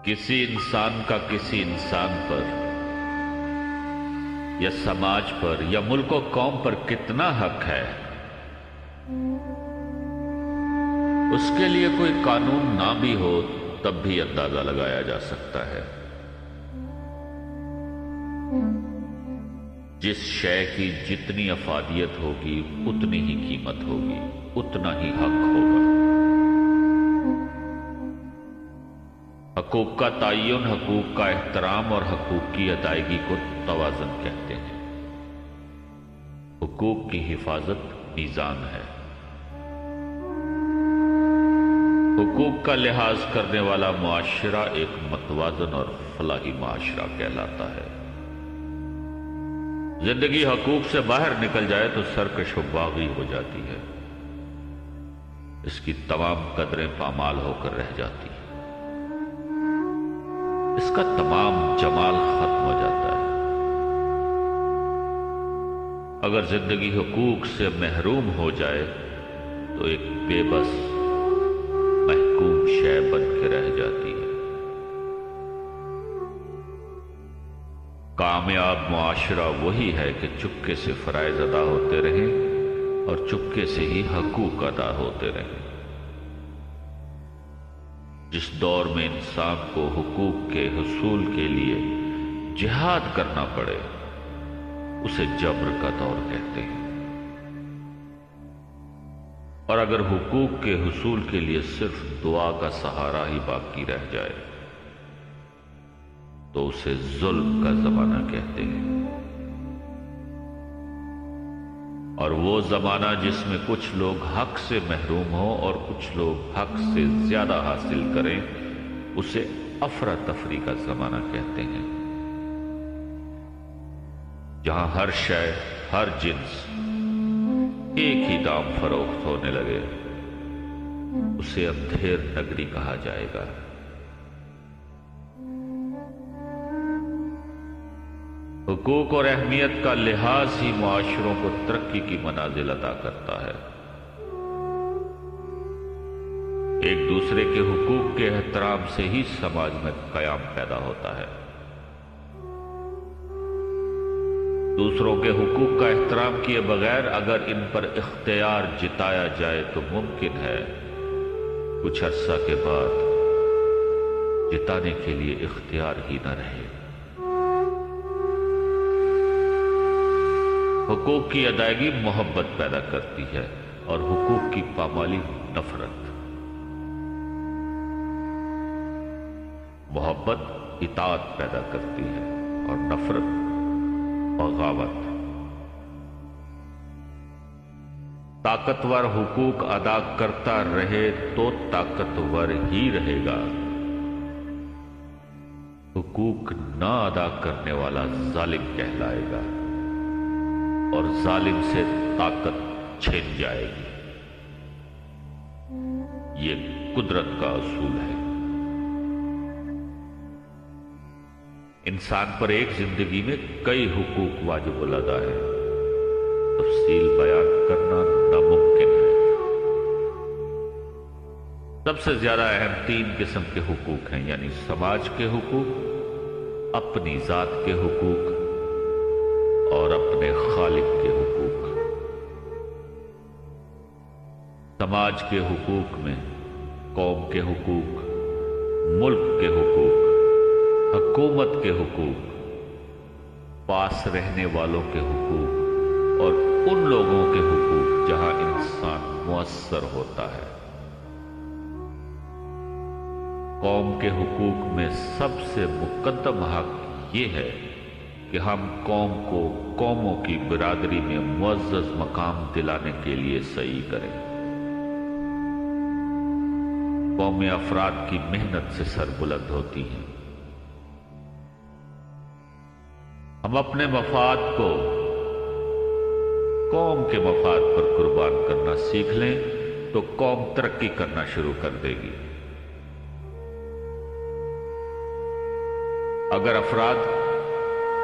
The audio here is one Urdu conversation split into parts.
کسی انسان کا کسی انسان پر یا سماج پر یا ملک و قوم پر کتنا حق ہے، اس کے لیے کوئی قانون نہ بھی ہو تب بھی اندازہ لگایا جا سکتا ہے۔ جس شے کی جتنی افادیت ہوگی اتنی ہی قیمت ہوگی، اتنا ہی حق ہوگا۔ حقوق کا تعین، حقوق کا احترام اور حقوق کی ادائیگی کو توازن کہتے ہیں۔ حقوق کی حفاظت میزان ہے۔ حقوق کا لحاظ کرنے والا معاشرہ ایک متوازن اور فلاحی معاشرہ کہلاتا ہے۔ زندگی حقوق سے باہر نکل جائے تو سرکش و باغی ہو جاتی ہے، اس کی تمام قدریں پامال ہو کر رہ جاتی ہیں، اس کا تمام جمال ختم ہو جاتا ہے۔ اگر زندگی حقوق سے محروم ہو جائے تو ایک بے بس محکوم شے بن کے رہ جاتی ہے۔ کامیاب معاشرہ وہی ہے کہ چپکے سے فرائض ادا ہوتے رہیں اور چپکے سے ہی حقوق ادا ہوتے رہیں۔ جس دور میں انسان کو حقوق کے حصول کے لیے جہاد کرنا پڑے اسے جبر کا دور کہتے ہیں، اور اگر حقوق کے حصول کے لیے صرف دعا کا سہارا ہی باقی رہ جائے تو اسے ظلم کا زمانہ کہتے ہیں۔ اور وہ زمانہ جس میں کچھ لوگ حق سے محروم ہوں اور کچھ لوگ حق سے زیادہ حاصل کریں اسے افراتفری کا زمانہ کہتے ہیں۔ جہاں ہر شے، ہر جنس ایک ہی دام فروخت ہونے لگے اسے اندھیر نگری کہا جائے گا۔ حقوق اور اہمیت کا لحاظ ہی معاشروں کو ترقی کی منازل عطا کرتا ہے۔ ایک دوسرے کے حقوق کے احترام سے ہی سماج میں قیام پیدا ہوتا ہے۔ دوسروں کے حقوق کا احترام کیے بغیر اگر ان پر اختیار جتایا جائے تو ممکن ہے کچھ عرصہ کے بعد جتانے کے لیے اختیار ہی نہ رہے۔ حقوق کی ادائیگی محبت پیدا کرتی ہے اور حقوق کی پامالی نفرت۔ محبت اطاعت پیدا کرتی ہے اور نفرت بغاوت۔ طاقتور حقوق ادا کرتا رہے تو طاقتور ہی رہے گا، حقوق نہ ادا کرنے والا ظالم کہلائے گا اور ظالم سے طاقت چھن جائے گی۔ یہ قدرت کا اصول ہے۔ انسان پر ایک زندگی میں کئی حقوق واجب الادا ہے، تفصیل بیان کرنا ناممکن ہے۔ سب سے زیادہ اہم 3 قسم کے حقوق ہیں، یعنی سماج کے حقوق، اپنی ذات کے حقوق اور اپنے خالق کے حقوق۔ سماج کے حقوق میں قوم کے حقوق، ملک کے حقوق، حکومت کے حقوق، پاس رہنے والوں کے حقوق اور ان لوگوں کے حقوق جہاں انسان مؤثر ہوتا ہے۔ قوم کے حقوق میں سب سے مقدم حق یہ ہے کہ ہم قوم کو قوموں کی برادری میں معزز مقام دلانے کے لیے سعی کریں۔ قومیں افراد کی محنت سے سربلند ہوتی ہیں۔ ہم اپنے مفاد کو قوم کے مفاد پر قربان کرنا سیکھ لیں تو قوم ترقی کرنا شروع کر دے گی۔ اگر افراد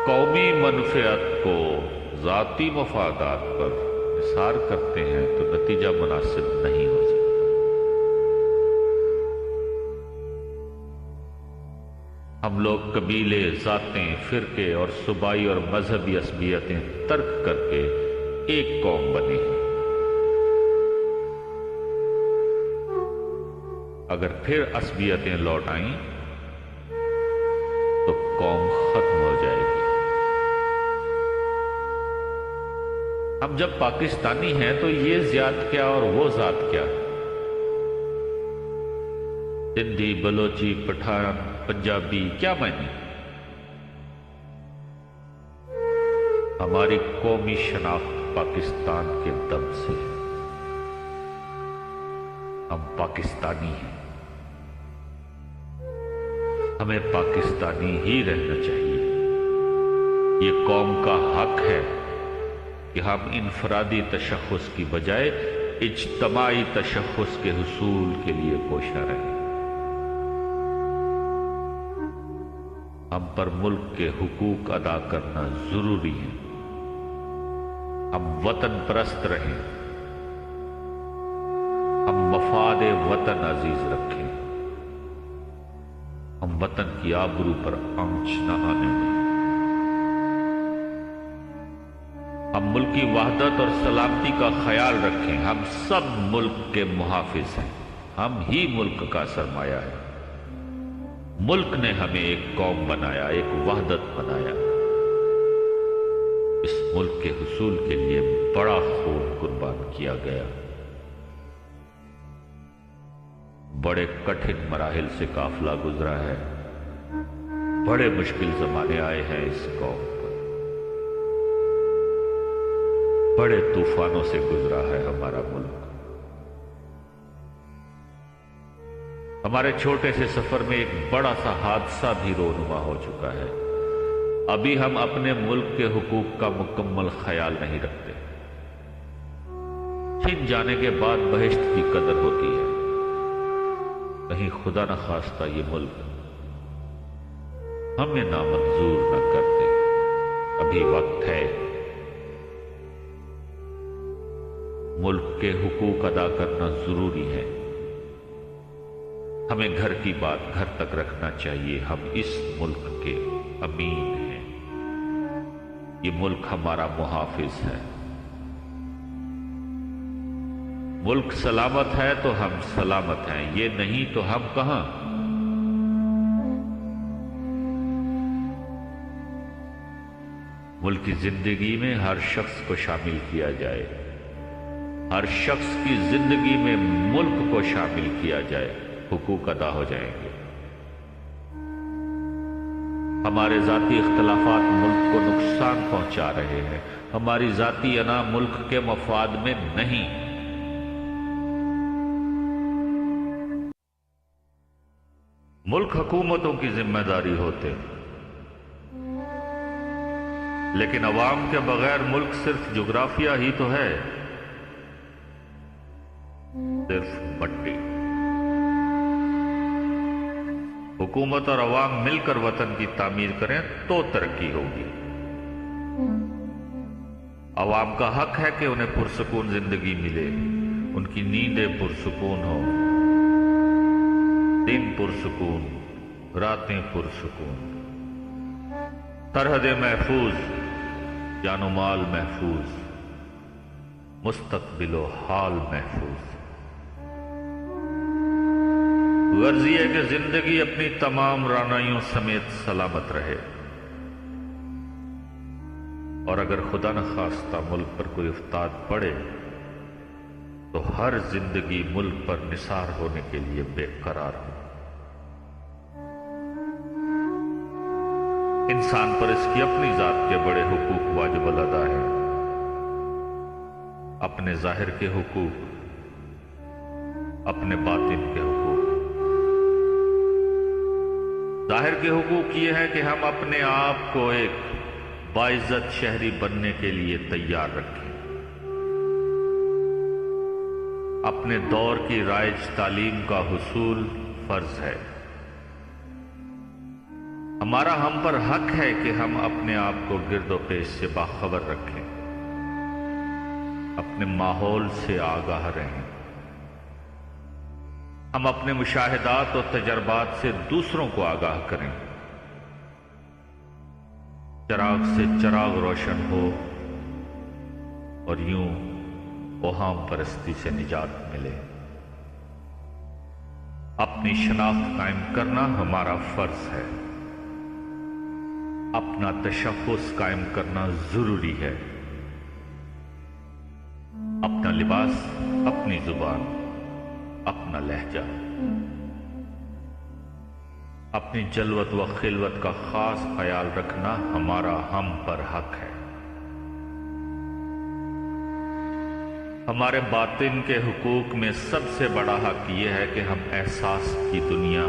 قومی منفعت کو ذاتی مفادات پر نثار کرتے ہیں تو نتیجہ مناسب نہیں ہو سکتا۔ ہم لوگ قبیلے، ذاتیں، فرقے اور صوبائی اور مذہبی عصبیتیں ترک کر کے ایک قوم بنے ہیں۔ اگر پھر عصبیتیں لوٹ آئیں تو قوم ختم ہو جائے گی۔ ہم جب پاکستانی ہیں تو یہ ذات کیا اور وہ ذات کیا؟ سندھی، بلوچی، پٹھان، پنجابی کیا معنی؟ ہماری قومی شناخت پاکستان کے دم سے ہے۔ ہم پاکستانی ہیں، ہمیں پاکستانی ہی رہنا چاہیے۔ یہ قوم کا حق ہے کہ ہم انفرادی تشخص کی بجائے اجتماعی تشخص کے حصول کے لیے کوشاں رہیں۔ ہم پر ملک کے حقوق ادا کرنا ضروری ہے۔ ہم وطن پرست رہیں، ہم مفاد وطن عزیز رکھیں، ہم وطن کی آبرو پر آنچ نہ آنے دیں۔ ہم ملکی وحدت اور سلامتی کا خیال رکھیں۔ ہم سب ملک کے محافظ ہیں، ہم ہی ملک کا سرمایہ ہے۔ ملک نے ہمیں ایک قوم بنایا، ایک وحدت بنایا۔ اس ملک کے حصول کے لیے بڑا خون قربان کیا گیا۔ بڑے کٹھن مراحل سے قافلہ گزرا ہے، بڑے مشکل زمانے آئے ہیں اس قوم پر، بڑے طوفانوں سے گزرا ہے ہمارا ملک۔ ہمارے چھوٹے سے سفر میں ایک بڑا سا حادثہ بھی رونما ہو چکا ہے۔ ابھی ہم اپنے ملک کے حقوق کا مکمل خیال نہیں رکھتے۔ چھن جانے کے بعد بہشت کی قدر ہوتی ہے۔ کہیں خدا نخواستہ یہ ملک ہمیں نامنظور نہ کر دے۔ ابھی وقت ہے۔ ملک کے حقوق ادا کرنا ضروری ہے۔ ہمیں گھر کی بات گھر تک رکھنا چاہیے۔ ہم اس ملک کے امین ہیں۔ یہ ملک ہمارا محافظ ہے۔ ملک سلامت ہے تو ہم سلامت ہیں، یہ نہیں تو ہم کہاں۔ ملک کی زندگی میں ہر شخص کو شامل کیا جائے، ہر شخص کی زندگی میں ملک کو شامل کیا جائے، حقوق ادا ہو جائیں گے۔ ہمارے ذاتی اختلافات ملک کو نقصان پہنچا رہے ہیں۔ ہماری ذاتی انا ملک کے مفاد میں نہیں۔ ملک حکومتوں کی ذمہ داری ہوتے، لیکن عوام کے بغیر ملک صرف جغرافیہ ہی تو ہے، صرف مٹی۔ حکومت اور عوام مل کر وطن کی تعمیر کریں تو ترقی ہوگی۔ عوام کا حق ہے کہ انہیں پرسکون زندگی ملے، ان کی نیندیں پرسکون ہوں، دن پرسکون، راتیں پرسکون، سرحدیں محفوظ، جان و مال محفوظ، مستقبل و حال محفوظ۔ غرض یہ کہ زندگی اپنی تمام رعنائیوں سمیت سلامت رہے، اور اگر خدا نخواستہ ملک پر کوئی افتاد پڑے تو ہر زندگی ملک پر نثار ہونے کے لیے بے قرار ہو۔ انسان پر اس کی اپنی ذات کے بڑے حقوق واجب الادا ہیں۔ اپنے ظاہر کے حقوق، اپنے باطن کے حقوق۔ ظاہر کے حقوق یہ ہے کہ ہم اپنے آپ کو ایک باعزت شہری بننے کے لیے تیار رکھیں۔ اپنے دور کی رائج تعلیم کا حصول فرض ہے۔ ہمارا ہم پر حق ہے کہ ہم اپنے آپ کو گرد و پیش سے باخبر رکھیں، اپنے ماحول سے آگاہ رہیں۔ ہم اپنے مشاہدات اور تجربات سے دوسروں کو آگاہ کریں۔ چراغ سے چراغ روشن ہو اور یوں اوہام پرستی سے نجات ملے۔ اپنی شناخت قائم کرنا ہمارا فرض ہے، اپنا تشخص قائم کرنا ضروری ہے۔ اپنا لباس، اپنی زبان، اپنا لہجہ، اپنی جلوت و خلوت کا خاص خیال رکھنا ہمارا ہم پر حق ہے۔ ہمارے باطن کے حقوق میں سب سے بڑا حق یہ ہے کہ ہم احساس کی دنیا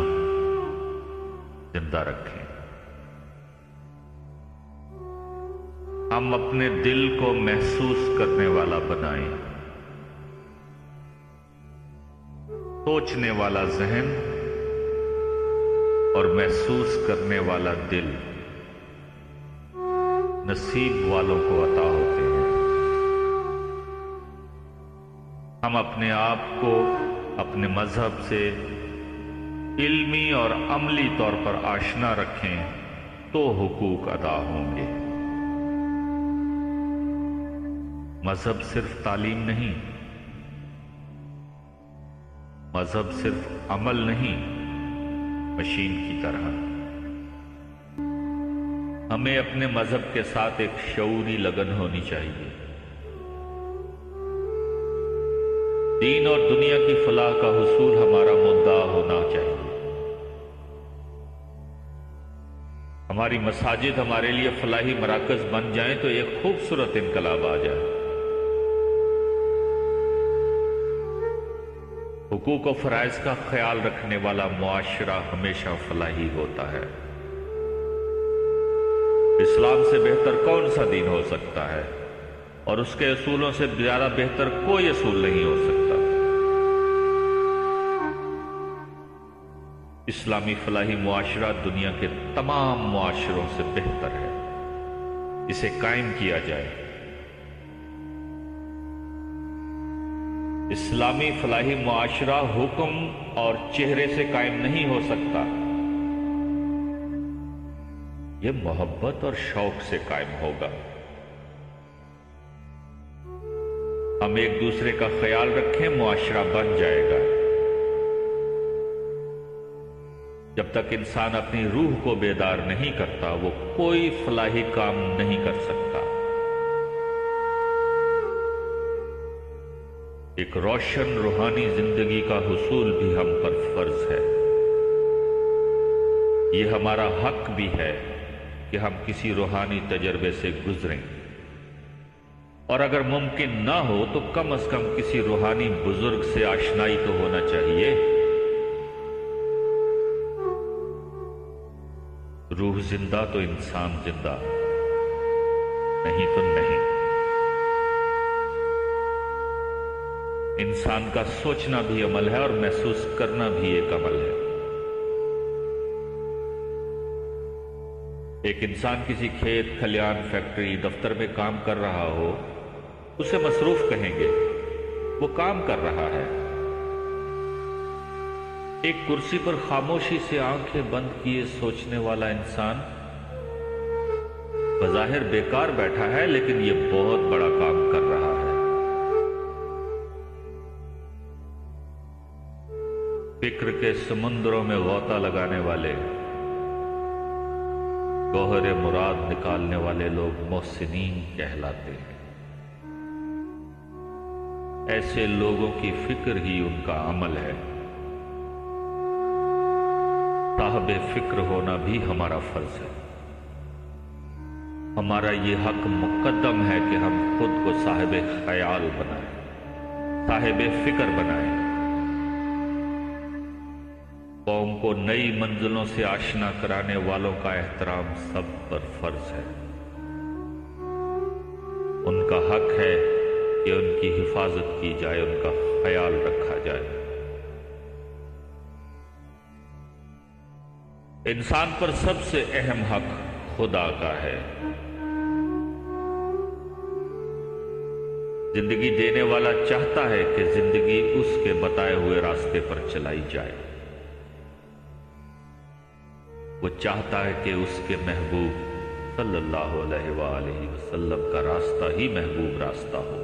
زندہ رکھیں۔ ہم اپنے دل کو محسوس کرنے والا بنائیں، سوچنے والا ذہن اور محسوس کرنے والا دل نصیب والوں کو عطا ہوتے ہیں۔ ہم اپنے آپ کو اپنے مذہب سے علمی اور عملی طور پر آشنا رکھیں تو حقوق ادا ہوں گے۔ مذہب صرف تعلیم نہیں، مذہب صرف عمل نہیں، مشین کی طرح ہمیں اپنے مذہب کے ساتھ ایک شعوری لگن ہونی چاہیے۔ دین اور دنیا کی فلاح کا حصول ہمارا مدعا ہونا چاہیے۔ ہماری مساجد ہمارے لیے فلاحی مراکز بن جائیں تو ایک خوبصورت انقلاب آ جائے۔ حقوق و فرائض کا خیال رکھنے والا معاشرہ ہمیشہ فلاحی ہوتا ہے۔ اسلام سے بہتر کون سا دین ہو سکتا ہے، اور اس کے اصولوں سے زیادہ بہتر کوئی اصول نہیں ہو سکتا۔ اسلامی فلاحی معاشرہ دنیا کے تمام معاشروں سے بہتر ہے، اسے قائم کیا جائے۔ اسلامی فلاحی معاشرہ حکم اور چہرے سے قائم نہیں ہو سکتا، یہ محبت اور شوق سے قائم ہوگا۔ ہم ایک دوسرے کا خیال رکھیں، معاشرہ بن جائے گا۔ جب تک انسان اپنی روح کو بیدار نہیں کرتا، وہ کوئی فلاحی کام نہیں کر سکتا۔ ایک روشن روحانی زندگی کا حصول بھی ہم پر فرض ہے۔ یہ ہمارا حق بھی ہے کہ ہم کسی روحانی تجربے سے گزریں، اور اگر ممکن نہ ہو تو کم از کم کسی روحانی بزرگ سے آشنائی تو ہونا چاہیے۔ روح زندہ تو انسان زندہ، نہیں تو نہیں۔ انسان کا سوچنا بھی عمل ہے اور محسوس کرنا بھی ایک عمل ہے۔ ایک انسان کسی کھیت، کھلیان، فیکٹری، دفتر میں کام کر رہا ہو، اسے مصروف کہیں گے، وہ کام کر رہا ہے۔ ایک کرسی پر خاموشی سے آنکھیں بند کیے سوچنے والا انسان بظاہر بیکار بیٹھا ہے، لیکن یہ بہت بڑا کام کر رہا ہے۔ فکر کے سمندروں میں غوطہ لگانے والے، گوہر مراد نکالنے والے لوگ محسنین کہلاتے ہیں۔ ایسے لوگوں کی فکر ہی ان کا عمل ہے۔ صاحب فکر ہونا بھی ہمارا فرض ہے۔ ہمارا یہ حق مقدم ہے کہ ہم خود کو صاحب خیال بنائیں، صاحب فکر بنائیں۔ قوم کو نئی منزلوں سے آشنا کرانے والوں کا احترام سب پر فرض ہے۔ ان کا حق ہے کہ ان کی حفاظت کی جائے، ان کا خیال رکھا جائے۔ انسان پر سب سے اہم حق خدا کا ہے۔ زندگی دینے والا چاہتا ہے کہ زندگی اس کے بتائے ہوئے راستے پر چلائی جائے۔ وہ چاہتا ہے کہ اس کے محبوب صلی اللہ علیہ وآلہ وسلم کا راستہ ہی محبوب راستہ ہو۔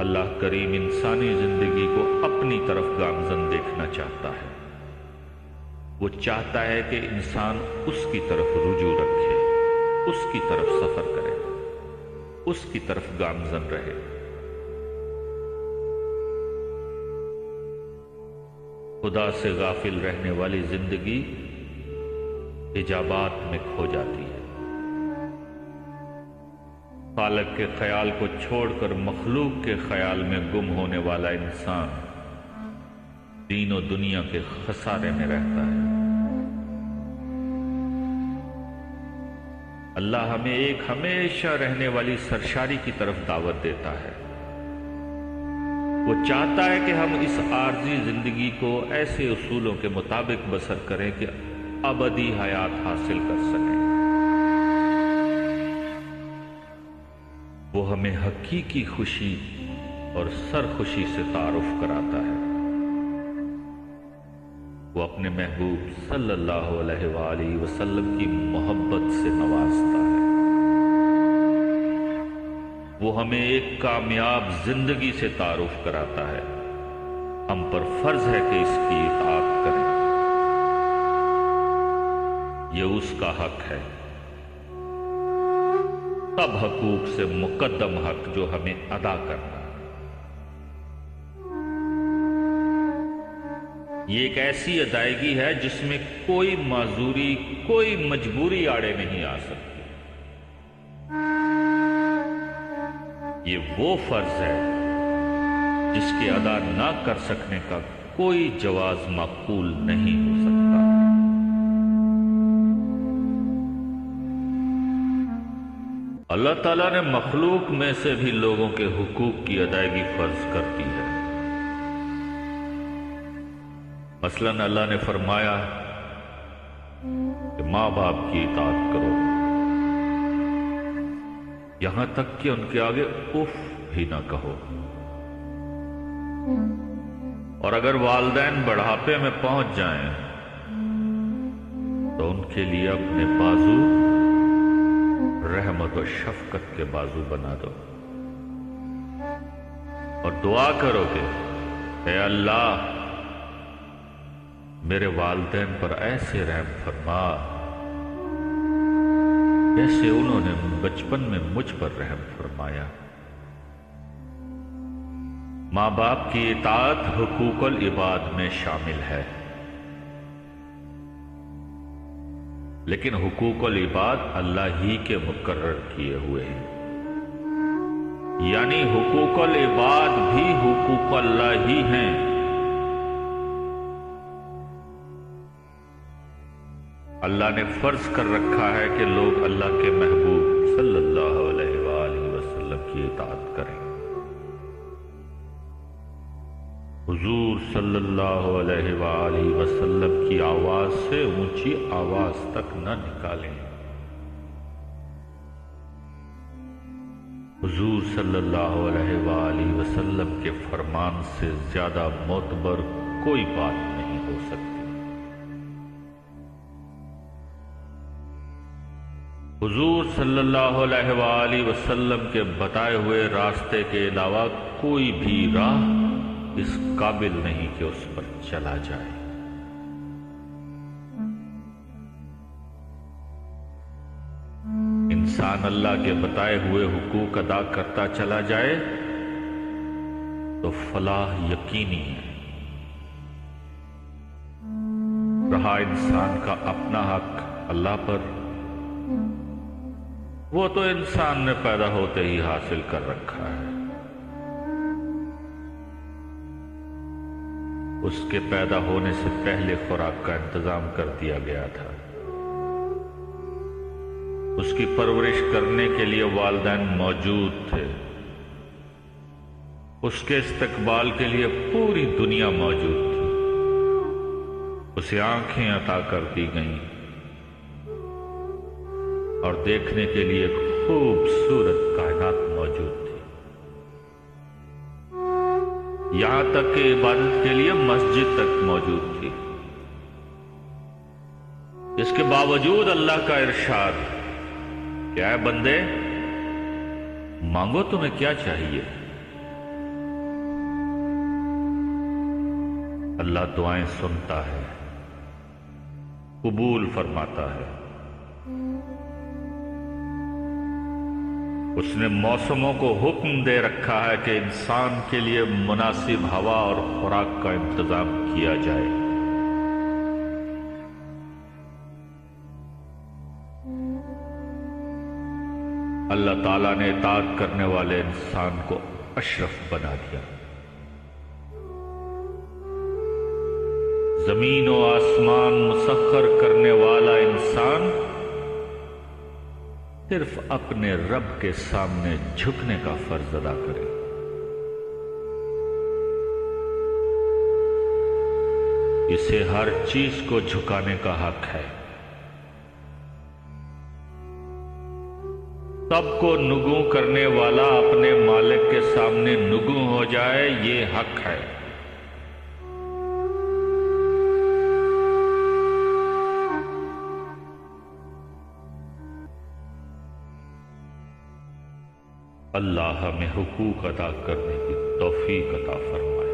اللہ کریم انسانی زندگی کو اپنی طرف گامزن دیکھنا چاہتا ہے۔ وہ چاہتا ہے کہ انسان اس کی طرف رجوع رکھے، اس کی طرف سفر کرے، اس کی طرف گامزن رہے۔ خدا سے غافل رہنے والی زندگی اجابات میں کھو جاتی ہے۔ خالق کے خیال کو چھوڑ کر مخلوق کے خیال میں گم ہونے والا انسان دین و دنیا کے خسارے میں رہتا ہے۔ اللہ ہمیں ایک ہمیشہ رہنے والی سرشاری کی طرف دعوت دیتا ہے۔ وہ چاہتا ہے کہ ہم اس عارضی زندگی کو ایسے اصولوں کے مطابق بسر کریں کہ ابدی حیات حاصل کر سکیں۔ وہ ہمیں حقیقی خوشی اور سرخوشی سے تعارف کراتا ہے۔ وہ اپنے محبوب صلی اللہ علیہ وآلہ وسلم کی محبت سے نوازتا ہے۔ وہ ہمیں ایک کامیاب زندگی سے تعارف کراتا ہے۔ ہم پر فرض ہے کہ اس کی اطاعت کریں۔ یہ اس کا حق ہے، سب حقوق سے مقدم حق جو ہمیں ادا کرنا ہے۔ یہ ایک ایسی ادائیگی ہے جس میں کوئی معذوری، کوئی مجبوری آڑے نہیں آ سکتی۔ یہ وہ فرض ہے جس کے ادا نہ کر سکنے کا کوئی جواز معقول نہیں ہو سکتا۔ اللہ تعالیٰ نے مخلوق میں سے بھی لوگوں کے حقوق کی ادائیگی فرض کر دی ہے۔ مثلاً اللہ نے فرمایا کہ ماں باپ کی اطاعت کرو، یہاں تک کہ ان کے آگے اف بھی نہ کہو، اور اگر والدین بڑھاپے میں پہنچ جائیں تو ان کے لیے اپنے بازو رحمت و شفقت کے بازو بنا دو، اور دعا کرو کہ اے اللہ میرے والدین پر ایسے رحم فرما جیسے انہوں نے بچپن میں مجھ پر رحم فرمایا۔ ماں باپ کی اطاعت حقوق العباد میں شامل ہے، لیکن حقوق العباد اللہ ہی کے مقرر کیے ہوئے ہیں، یعنی حقوق العباد بھی حقوق اللہ ہی ہیں۔ اللہ نے فرض کر رکھا ہے کہ لوگ اللہ کے محبوب صلی اللہ علیہ وآلہ وسلم کی اطاعت کریں۔ حضور صلی اللہ علیہ وآلہ وسلم کی آواز سے اونچی آواز تک نہ نکالیں۔ حضور صلی اللہ علیہ وآلہ وسلم کے فرمان سے زیادہ معتبر کوئی بات نہیں ہو سکتی۔ حضور صلی اللہ علیہ وآلہ وسلم کے بتائے ہوئے راستے کے علاوہ کوئی بھی راہ اس قابل نہیں کہ اس پر چلا جائے۔ انسان اللہ کے بتائے ہوئے حقوق ادا کرتا چلا جائے تو فلاح یقینی ہے۔ رہا انسان کا اپنا حق اللہ پر، وہ تو انسان نے پیدا ہوتے ہی حاصل کر رکھا ہے۔ اس کے پیدا ہونے سے پہلے خوراک کا انتظام کر دیا گیا تھا، اس کی پرورش کرنے کے لیے والدین موجود تھے، اس کے استقبال کے لیے پوری دنیا موجود تھی، اسے آنکھیں عطا کر دی گئیں اور دیکھنے کے لیے ایک خوبصورت کائنات موجود تھی، یہاں تک کہ عبادت کے لیے مسجد تک موجود تھی۔ اس کے باوجود اللہ کا ارشاد، کیا ہے بندے، مانگو تمہیں کیا چاہیے؟ اللہ دعائیں سنتا ہے، قبول فرماتا ہے۔ اس نے موسموں کو حکم دے رکھا ہے کہ انسان کے لیے مناسب ہوا اور خوراک کا انتظام کیا جائے۔ اللہ تعالیٰ نے اطاعت کرنے والے انسان کو اشرف بنا دیا۔ زمین و آسمان مسخر کرنے والا انسان صرف اپنے رب کے سامنے جھکنے کا فرض ادا کرے۔ اسے ہر چیز کو جھکانے کا حق ہے۔ سب کو نگوں کرنے والا اپنے مالک کے سامنے نگوں ہو جائے، یہ حق ہے۔ اللہ ہمیں حقوق ادا کرنے کی توفیق عطا فرمائے۔